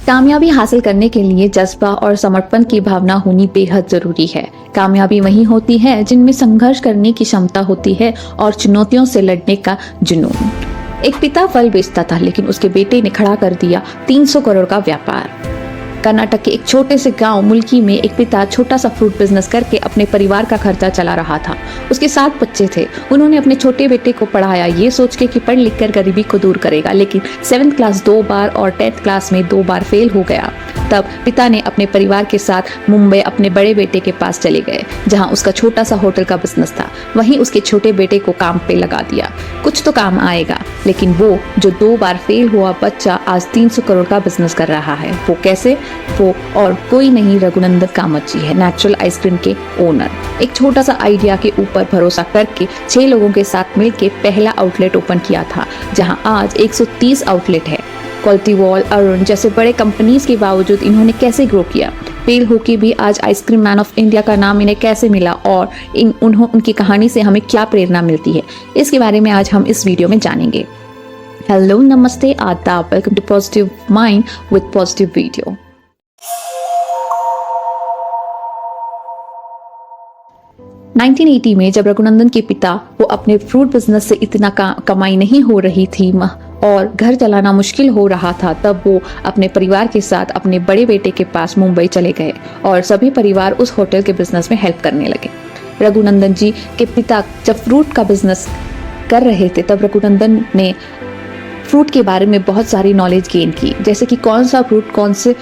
कामयाबी हासिल करने के लिए जज्बा और समर्पण की भावना होनी बेहद जरूरी है। कामयाबी वही होती है जिनमें संघर्ष करने की क्षमता होती है और चुनौतियों से लड़ने का जुनून। एक पिता फल बेचता था, लेकिन उसके बेटे ने खड़ा कर दिया 300 करोड़ का व्यापार। कर्नाटक के एक छोटे से गांव मुल्की में एक पिता छोटा सा फ्रूट बिजनेस करके अपने परिवार का खर्चा चला रहा था। उसके 7 बच्चे थे। उन्होंने अपने छोटे बेटे को पढ़ाया ये सोच के कि पढ़ लिख कर गरीबी को दूर करेगा, लेकिन 7th क्लास 2 बार और 10th क्लास में 2 बार फेल हो गया। तब पिता ने अपने परिवार के साथ मुंबई अपने बड़े बेटे के पास चले गए, जहां उसका छोटा सा होटल का बिजनेस था। वहीं उसके छोटे बेटे को काम पे लगा दिया। कुछ तो काम आएगा, लेकिन वो जो 2 बार फेल हुआ बच्चा आज 300 करोड़ का बिजनेस कर रहा है। वो कैसे? वो और कोई नहीं, रघुनंदन कामत जी है, नेचुरल आइसक्रीम के ओनर। एक छोटा सा आइडिया के ऊपर भरोसा करके 6 लोगों के साथ मिलकर पहला आउटलेट ओपन किया था, जहां आज 130 आउटलेट है। क्वालिटी वॉल, अरुण जैसे बड़े कंपनीज के बावजूद इन्होंने कैसे ग्रो किया? फेल होके भी आज आइसक्रीम मैन ऑफ इंडिया का नाम इन्हें कैसे मिला और उनकी कहानी से हमें क्या प्रेरणा मिलती है, इसके बारे में आज हम इस वीडियो में जानेंगे। हेलो, नमस्ते, आदाब, welcome to positive mind with positive video. Nineteen 1980 में जब रघुनंदन के पिता वो अपने फ्रूट बिजनेस से इतना कमाई नहीं हो रही थी और घर चलाना मुश्किल हो रहा था, तब वो अपने परिवार के साथ अपने बड़े बेटे के पास मुंबई चले गए और सभी परिवार उस होटल के बिजनेस में हेल्प करने लगे। रघुनंदन जी के पिता जब फ्रूट का बिजनेस कर रहे थे, तब रघुनंदन ने फ्रूट के बारे में बहुत सारी नॉलेज गेन की, जैसे कि कौन सा फ्रूट कौन से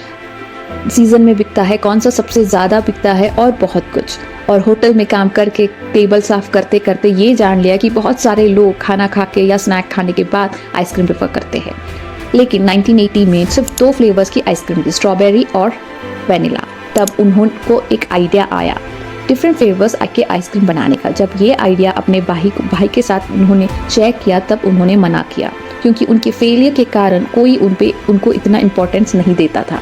सीजन में बिकता है, कौन सा सबसे ज़्यादा बिकता है और बहुत कुछ। और होटल में काम करके टेबल साफ करते करते ये जान लिया कि बहुत सारे लोग खाना खा के या स्नैक खाने के बाद आइसक्रीम प्रेफर करते हैं। लेकिन 1980 में सिर्फ 2 फ्लेवर्स की आइसक्रीम थी, स्ट्रॉबेरी और वेनिला। तब उनको एक आइडिया आया डिफरेंट फ्लेवर्स के आइसक्रीम बनाने का। जब ये आइडिया अपने भाई के साथ उन्होंने शेयर किया, तब उन्होंने मना किया, क्योंकि उनके फेलियर के कारण कोई उनको इतना इम्पोर्टेंस नहीं देता था।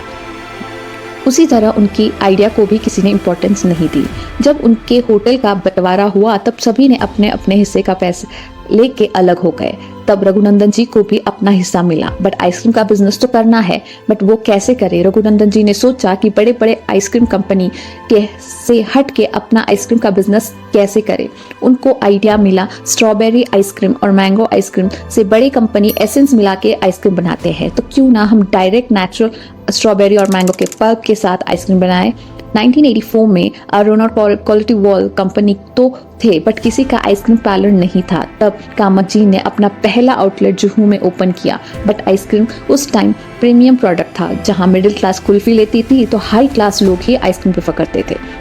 उसी तरह उनकी आइडिया को भी किसी ने इम्पोर्टेंस नहीं दी। जब उनके होटल का बंटवारा हुआ, तब सभी ने अपने अपने हिस्से का पैसे लेके अलग हो गए। तब रघुनंदन जी को भी अपना हिस्सा मिला। बट आइसक्रीम का बिजनेस तो करना है, बट वो कैसे करे? रघुनंदन जी ने सोचा कि बड़े बड़े आइसक्रीम कंपनी के से हट के अपना आइसक्रीम का बिजनेस कैसे करे। उनको आइडिया मिला स्ट्रॉबेरी आइसक्रीम और मैंगो आइसक्रीम से बड़ी कंपनी एसेंस मिला के आइसक्रीम बनाते हैं, तो क्यों ना हम डायरेक्ट नेचुरल स्ट्रॉबेरी और मैंगो के पल्प के साथ आइसक्रीम बनाएं। 1984 में अरुण और क्वालिटी वॉल कंपनी तो थे, बट किसी का आइसक्रीम पार्लर नहीं था। तब कामत जी ने अपना पहला आउटलेट जुहू में ओपन किया। बट आइसक्रीम उस टाइम प्रीमियम प्रोडक्ट था, जहां मिडिल क्लास कुल्फी लेती थी तो हाई क्लास लोग ही आइसक्रीम प्रेफर करते थे।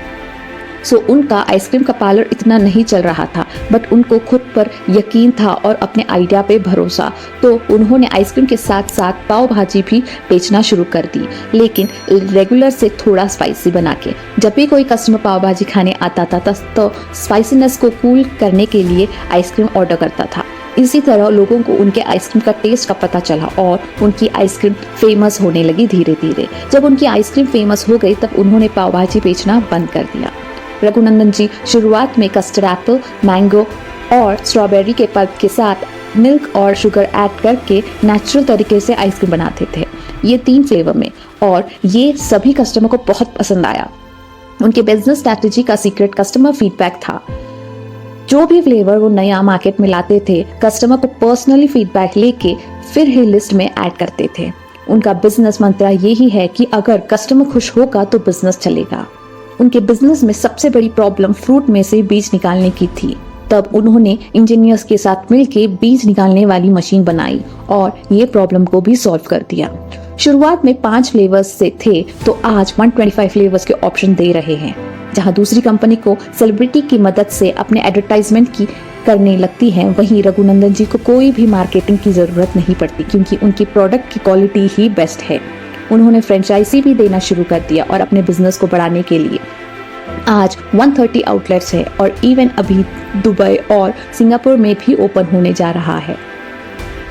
सो उनका आइसक्रीम का पार्लर इतना नहीं चल रहा था, बट उनको खुद पर यकीन था और अपने आइडिया पे भरोसा। तो उन्होंने आइसक्रीम के साथ साथ पाव भाजी भी बेचना शुरू कर दी, लेकिन रेगुलर से थोड़ा स्पाइसी बना के। जब भी कोई कस्टमर पाव भाजी खाने आता था तो स्पाइसीनेस को कूल करने के लिए आइसक्रीम ऑर्डर करता था। इसी तरह लोगों को उनके आइसक्रीम का टेस्ट का पता चला और उनकी आइसक्रीम फेमस होने लगी धीरे धीरे। जब उनकी आइसक्रीम फेमस हो गई, तब उन्होंने पाव भाजी बेचना बंद कर दिया। रघुनंदन जी शुरुआत में कस्टर्ड एप्पल, मैंगो और स्ट्रॉबेरी के पल्प के साथ मिल्क और शुगर ऐड करके नेचुरल तरीके से आइसक्रीम बनाते थे, ये 3 फ्लेवर में, और ये सभी कस्टमर को बहुत पसंद आया। उनके बिजनेस स्ट्रैटेजी का सीक्रेट कस्टमर फीडबैक था। जो भी फ्लेवर वो नया मार्केट में लाते थे, कस्टमर को पर्सनली फीडबैक लेके फिर ही लिस्ट में ऐड करते थे। उनका बिजनेस मंत्र यही है कि अगर कस्टमर खुश होगा तो बिजनेस चलेगा। उनके बिजनेस में सबसे बड़ी प्रॉब्लम फ्रूट में से बीज निकालने की थी। तब उन्होंने इंजीनियर्स के साथ मिलकर बीज निकालने वाली मशीन बनाई और ये प्रॉब्लम को भी सॉल्व कर दिया। शुरुआत में 5 फ्लेवर्स से थे, तो आज 125 फ्लेवर्स के ऑप्शन दे रहे हैं। जहां दूसरी कंपनी को सेलिब्रिटी की मदद से अपने एडवर्टाइजमेंट की करने लगती है, वहीं रघुनंदन जी को कोई भी मार्केटिंग की जरूरत नहीं पड़ती, क्योंकि उनकी प्रोडक्ट की क्वालिटी ही बेस्ट है। उन्होंने फ्रेंचाइजी भी देना शुरू कर दिया और अपने बिजनेस को बढ़ाने के लिए आज 130 आउटलेट्स है और इवन अभी दुबई और सिंगापुर में भी ओपन होने जा रहा है।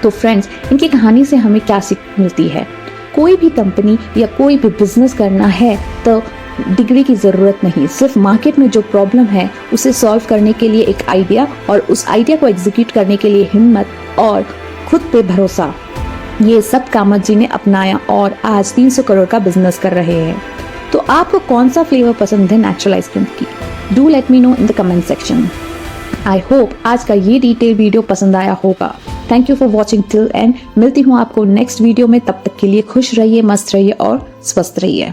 तो फ्रेंड्स, इनकी कहानी से हमें क्या सीख मिलती है? कोई भी कंपनी या कोई भी बिजनेस करना है तो डिग्री की ज़रूरत नहीं, सिर्फ मार्केट में जो प्रॉब्लम है उसे सॉल्व करने के लिए एक आइडिया और उस आइडिया को एग्जीक्यूट करने के लिए हिम्मत और खुद पे भरोसा, ये सब कामत जी ने अपनाया और आज 300 करोड़ का बिजनेस कर रहे हैं। तो आपको कौन सा फ्लेवर पसंद है नेचुरल आइसक्रीम की? Do let me know in the comment section. I hope आज का ये डिटेल वीडियो पसंद आया होगा। Thank you for watching till and. मिलती हूँ आपको नेक्स्ट वीडियो में, तब तक के लिए खुश रहिए, मस्त रहिए और स्वस्थ रहिए।